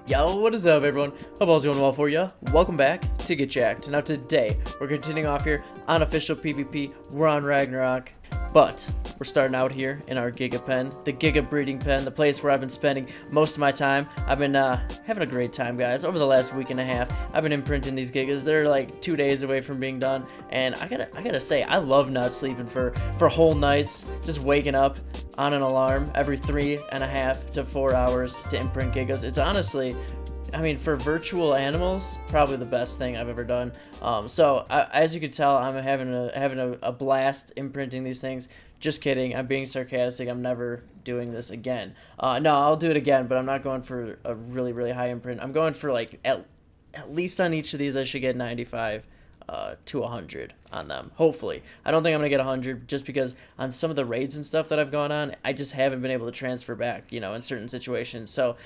Yo, what is up everyone? Hope all's going well for you. Welcome back to Get Jacked. Now today, we're continuing off here on official PvP. We're on Ragnarok, but we're starting out here in our Giga pen, the Giga breeding pen, the place where I've been spending most of my time. I've been having a great time, guys. Over the last week and a half, I've been imprinting these Gigas. They're like 2 days away from being done, and I gotta say, I love not sleeping for whole nights, just waking up on an alarm every 3.5 to 4 hours to imprint Gigas. It's honestly, I mean, for virtual animals, probably the best thing I've ever done. As you can tell, I'm having a blast imprinting these things. Just kidding. I'm being sarcastic. I'm never doing this again. No, I'll do it again, but I'm not going for a really, really high imprint. I'm going for like at least on each of these, I should get 95 to 100 on them, hopefully. I don't think I'm gonna get 100 just because on some of the raids and stuff that I've gone on, I just haven't been able to transfer back, you know, in certain situations. So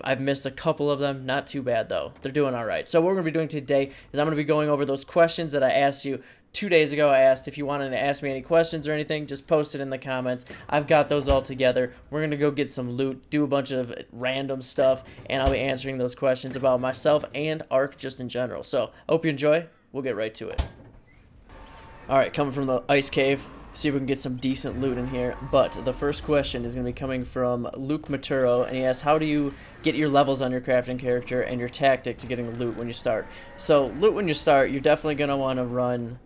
I've missed a couple of them. Not too bad though. They're doing all right. So what we're gonna be doing today is I'm gonna be going over those questions that I asked you 2 days ago. I asked if you wanted to ask me any questions or anything, just post it in the comments. I've got those all together. We're going to go get some loot, do a bunch of random stuff, and I'll be answering those questions about myself and ARK just in general. So, I hope you enjoy. We'll get right to it. Alright, coming from the ice cave. See if we can get some decent loot in here. But the first question is going to be coming from Luke Maturo, and he asks, how do you get your levels on your crafting character and your tactic to getting loot when you start? So, loot when you start, you're definitely going to want to run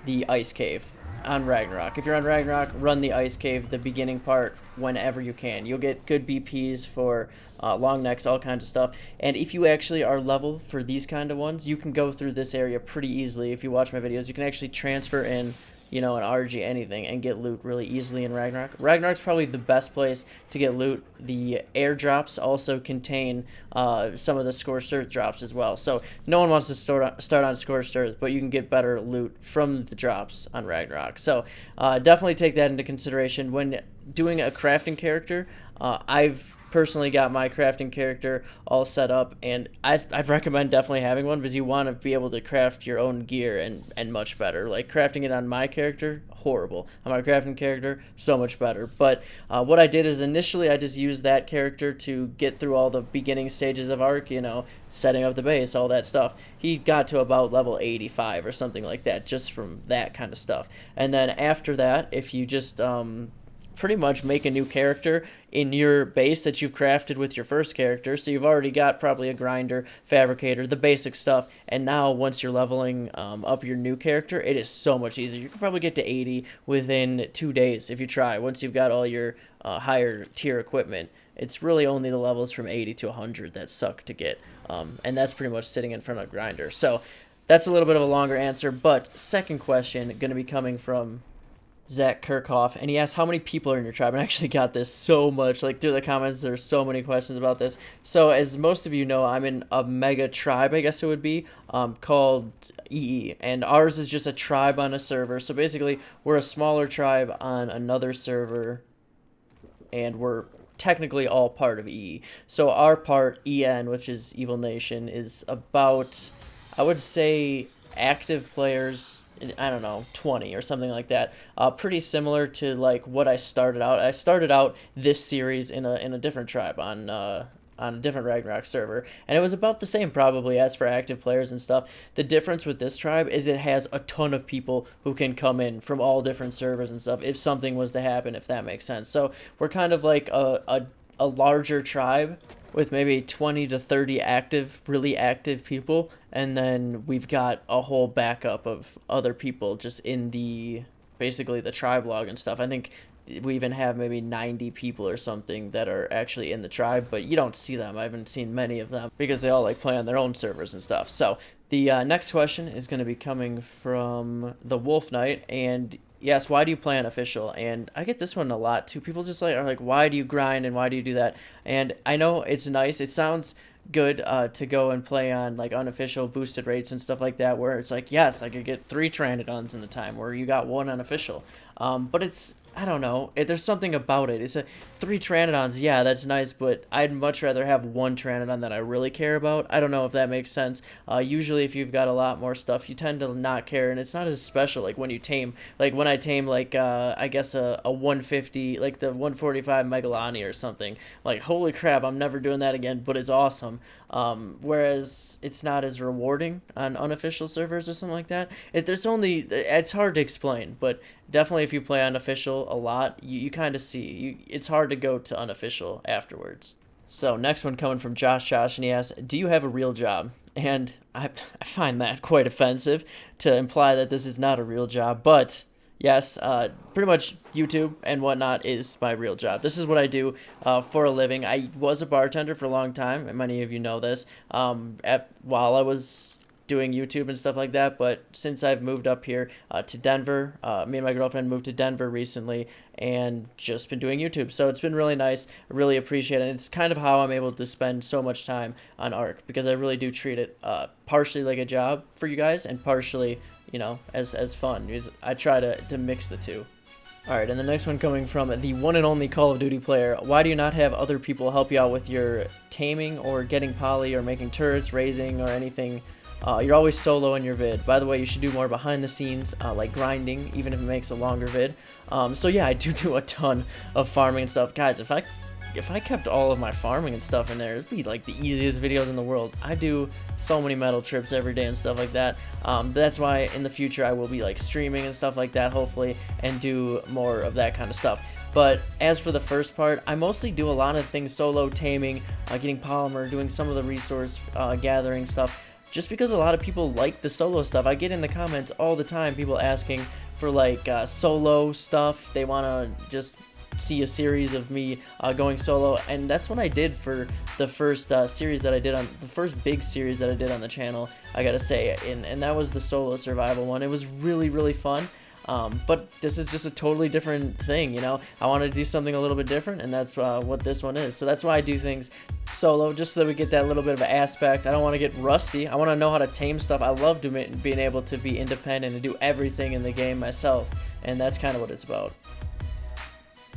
the ice cave on Ragnarok. If you're on Ragnarok, run the ice cave, the beginning part, whenever you can. You'll get good BPs for long necks, all kinds of stuff. And if you actually are level for these kind of ones, you can go through this area pretty easily. If you watch my videos, you can actually transfer in, you know, an RG anything and get loot really easily in Ragnarok. Ragnarok's probably the best place to get loot. The airdrops also contain some of the Scorched Earth drops as well. So no one wants to start on Scorched Earth, but you can get better loot from the drops on Ragnarok. So definitely take that into consideration when doing a crafting character. I've personally got my crafting character all set up, and I'd recommend definitely having one because you want to be able to craft your own gear and much better. Like crafting it on my character, horrible. On my crafting character, so much better. But what I did is initially I just used that character to get through all the beginning stages of ARK, you know, setting up the base, all that stuff. He got to about level 85 or something like that just from that kind of stuff. And then after that, if you just pretty much make a new character in your base that you've crafted with your first character. So you've already got probably a grinder, fabricator, the basic stuff. And now once you're leveling up your new character, it is so much easier. You can probably get to 80 within 2 days if you try. Once you've got all your higher tier equipment, it's really only the levels from 80 to 100 that suck to get. And that's pretty much sitting in front of a grinder. So that's a little bit of a longer answer. But second question going to be coming from Zach Kirchhoff, and he asked how many people are in your tribe. And I actually got this so much, like through the comments, there's so many questions about this. So as most of you know, I'm in a mega tribe, I guess it would be, called EE, and ours is just a tribe on a server. So basically, we're a smaller tribe on another server, and we're technically all part of EE. So our part, EN, which is Evil Nation, is about, I would say, active players, I don't know, 20 or something like that. Pretty similar to like what I started out. I started out this series in a different tribe on a different Ragnarok server, and it was about the same probably as for active players and stuff. The difference with this tribe is it has a ton of people who can come in from all different servers and stuff if something was to happen, if that makes sense. So we're kind of like a larger tribe with maybe 20 to 30 active, really active people, and then we've got a whole backup of other people just in basically the tribe log and stuff. I think we even have maybe 90 people or something that are actually in the tribe, but you don't see them. I haven't seen many of them because they all like play on their own servers and stuff. So the next question is going to be coming from the Wolf Knight, and yes, why do you play on official? And I get this one a lot too. People just are like, why do you grind and why do you do that? And I know it's nice. It sounds good to go and play on like unofficial boosted rates and stuff like that, where it's like, yes, I could get 3 Pteranodons in the time, where you got 1 unofficial. But it's I don't know. There's something about it. It's a 3 Pteranodons. Yeah, that's nice, but I'd much rather have 1 Pteranodon that I really care about. I don't know if that makes sense. Usually, if you've got a lot more stuff, you tend to not care, and it's not as special. Like when you tame, like when I tame, like I guess a 150, like the 145 Megalani or something. Like holy crap, I'm never doing that again. But it's awesome. Whereas it's not as rewarding on unofficial servers or something like that. It's hard to explain, but definitely if you play unofficial a lot, you kind of see it's hard to go to unofficial afterwards. So next one coming from Josh, and he asks, do you have a real job? And I find that quite offensive to imply that this is not a real job, but yes, pretty much YouTube and whatnot is my real job. This is what I do for a living. I was a bartender for a long time, and many of you know this, while I was doing YouTube and stuff like that. But since I've moved up here to Denver, me and my girlfriend moved to Denver recently and just been doing YouTube. So it's been really nice. I really appreciate it. And it's kind of how I'm able to spend so much time on ARK, because I really do treat it partially like a job for you guys and partially, as fun. I try to mix the two. Alright, and the next one coming from the one and only Call of Duty player. Why do you not have other people help you out with your taming or getting poly or making turrets, raising, or anything? You're always solo in your vid. By the way, you should do more behind the scenes, like grinding, even if it makes a longer vid. So yeah, I do a ton of farming and stuff. Guys, if I kept all of my farming and stuff in there, it'd be like the easiest videos in the world. I do so many metal trips every day and stuff like that. That's why in the future I will be like streaming and stuff like that, hopefully, and do more of that kind of stuff. But as for the first part, I mostly do a lot of things solo, taming, getting polymer, doing some of the resource gathering stuff. Just because a lot of people like the solo stuff. I get in the comments all the time people asking for like solo stuff. They want to just see a series of me going solo, and that's what I did for the first series that I did on the first big series that I did on the channel, I gotta say, and that was the solo survival one. It was really fun. But this is just a totally different thing, I wanted to do something a little bit different, and that's what this one is. So that's why I do things solo, just so that we get that little bit of an aspect. I don't want to get rusty. I want to know how to tame stuff. I love being able to be independent and do everything in the game myself, and that's kind of what it's about.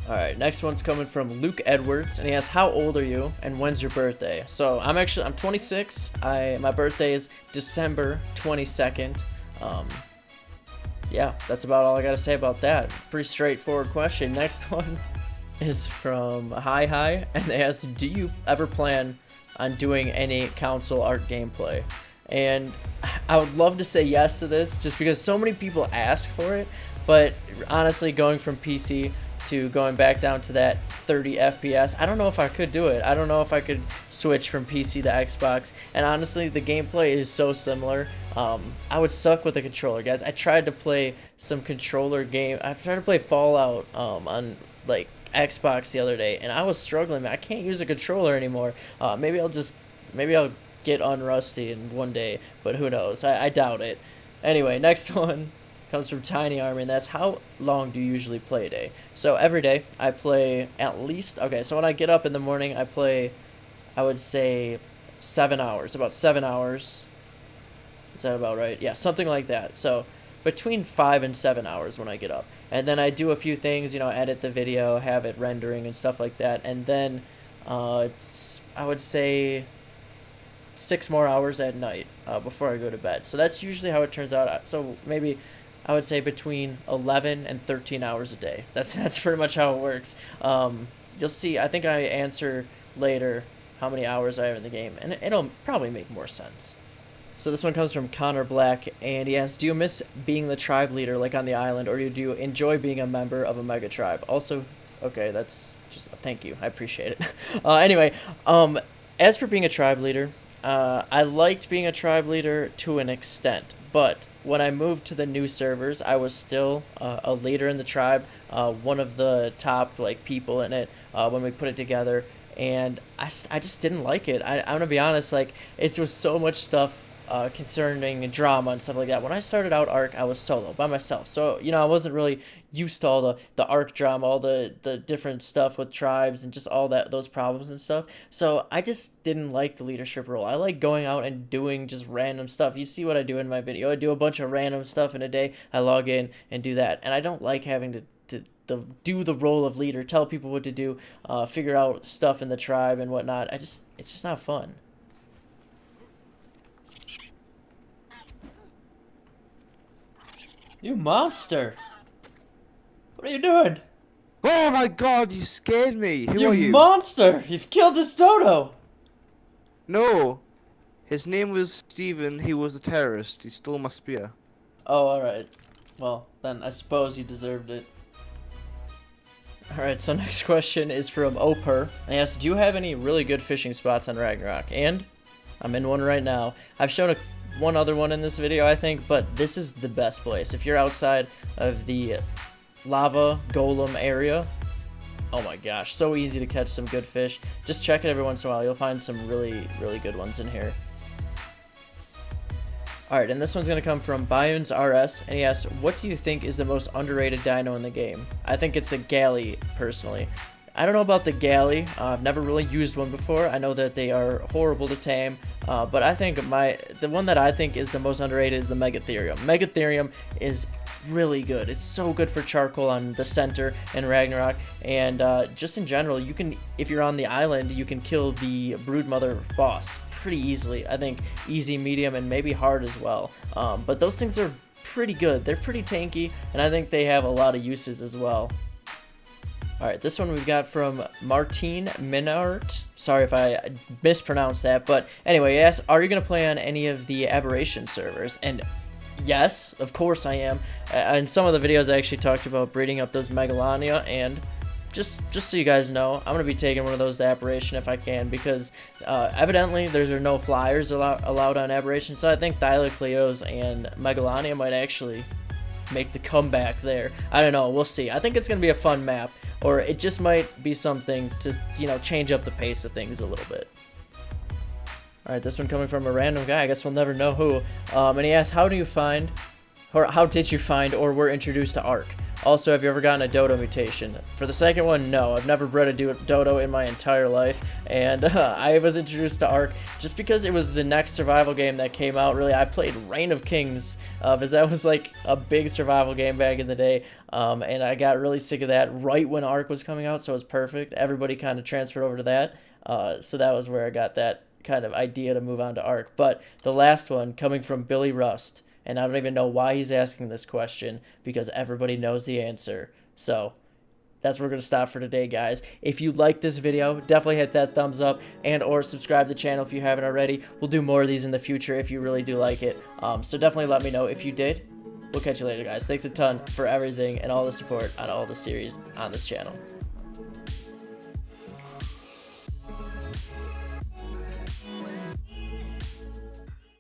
Alright, next one's coming from Luke Edwards, and he asks, how old are you, and when's your birthday? So I'm 26. My birthday is December 22nd. Yeah, that's about all I gotta say about that. Pretty straightforward question. Next one is from Hi, and they ask, do you ever plan on doing any console ARK gameplay? And I would love to say yes to this, just because so many people ask for it, but honestly, going from PC to going back down to that 30 FPS, I don't know if I could do it. I don't know if I could switch from PC to Xbox, and honestly, the gameplay is so similar. I would suck with a controller, guys. I tried to play some controller game. I tried to play Fallout on like Xbox the other day, and I was struggling, man. I can't use a controller anymore. Maybe I'll get unrusty in one day, but who knows? I doubt it. Anyway, next one comes from Tiny Army, and that's, how long do you usually play a day? So every day I play at least, okay, so when I get up in the morning, I play, I would say 7 hours, about 7 hours. Is that about right? Yeah, something like that. So between 5 and 7 hours when I get up. And then I do a few things, edit the video, have it rendering and stuff like that. And then I would say 6 more hours at night before I go to bed. So that's usually how it turns out. So maybe I would say between 11 and 13 hours a day. That's pretty much how it works. You'll see, I think I answer later how many hours I have in the game, and it'll probably make more sense. So this one comes from Connor Black, and he asks, do you miss being the tribe leader like on the island, or do you enjoy being a member of a mega tribe? Also, okay, that's just, thank you, I appreciate it. Anyway, as for being a tribe leader, I liked being a tribe leader to an extent, but when I moved to the new servers, I was still a leader in the tribe, one of the top people in it when we put it together, and I just didn't like it. I'm gonna be honest, it was so much stuff concerning drama and stuff like that. When I started out ARK, I was solo by myself, so I wasn't really used to all the ARK drama, all the different stuff with tribes and just all those problems and stuff. So I just didn't like the leadership role. I like going out and doing just random stuff. You see what I do in my video. I do a bunch of random stuff in a day. I log in and do that, and I don't like having to do the role of leader, tell people what to do, figure out stuff in the tribe and whatnot. It's just not fun. You monster! What are you doing? Oh my god, you scared me. Who You are you? monster! You've killed this dodo! No. His name was Steven. He was a terrorist. He stole my spear. Oh, alright. Well, then I suppose you deserved it. Alright, so next question is from Oper. And he asks, do you have any really good fishing spots on Ragnarok? And I'm in one right now. I've shown one other one in this video, I think, but this is the best place. If you're outside of the lava golem area, oh my gosh, so easy to catch some good fish. Just check it every once in a while. You'll find some really, really good ones in here. Alright, and this one's going to come from Byuns RS, and he asks, what do you think is the most underrated dino in the game? I think it's the Galley, personally. I don't know about the Galley. I've never really used one before. I know that they are horrible to tame, but I think the one that I think is the most underrated is the Megatherium. Megatherium is really good. It's so good for charcoal on the center in Ragnarok, and just in general, you can, if you're on the island, you can kill the Broodmother boss pretty easily. I think easy, medium, and maybe hard as well. But those things are pretty good. They're pretty tanky, and I think they have a lot of uses as well. Alright, this one we've got from Martine Minart. Sorry if I mispronounced that, but anyway, he asks, are you going to play on any of the Aberration servers? And yes, of course I am. In some of the videos I actually talked about breeding up those Megalania, and just so you guys know, I'm going to be taking one of those to Aberration if I can, because evidently there's no flyers allowed on Aberration, so I think Thylacleos and Megalania might actually make the comeback there. I don't know, we'll see. I think it's going to be a fun map, or it just might be something to, you know, change up the pace of things a little bit. Alright, this one coming from a random guy, I guess we'll never know who. And he asks, how did you find or were introduced to ARK? Also, have you ever gotten a dodo mutation? For the second one, no. I've never bred a dodo in my entire life, and I was introduced to ARK just because it was the next survival game that came out. Really, I played Reign of Kings, because that was like a big survival game back in the day, and I got really sick of that right when ARK was coming out, so it was perfect. Everybody kind of transferred over to that, so that was where I got that kind of idea to move on to ARK. But the last one, coming from Billy Rust, and I don't even know why he's asking this question, because everybody knows the answer. So that's where we're going to stop for today, guys. If you like this video, definitely hit that thumbs up and or subscribe to the channel if you haven't already. We'll do more of these in the future if you really do like it. So definitely let me know if you did. We'll catch you later, guys. Thanks a ton for everything and all the support on all the series on this channel.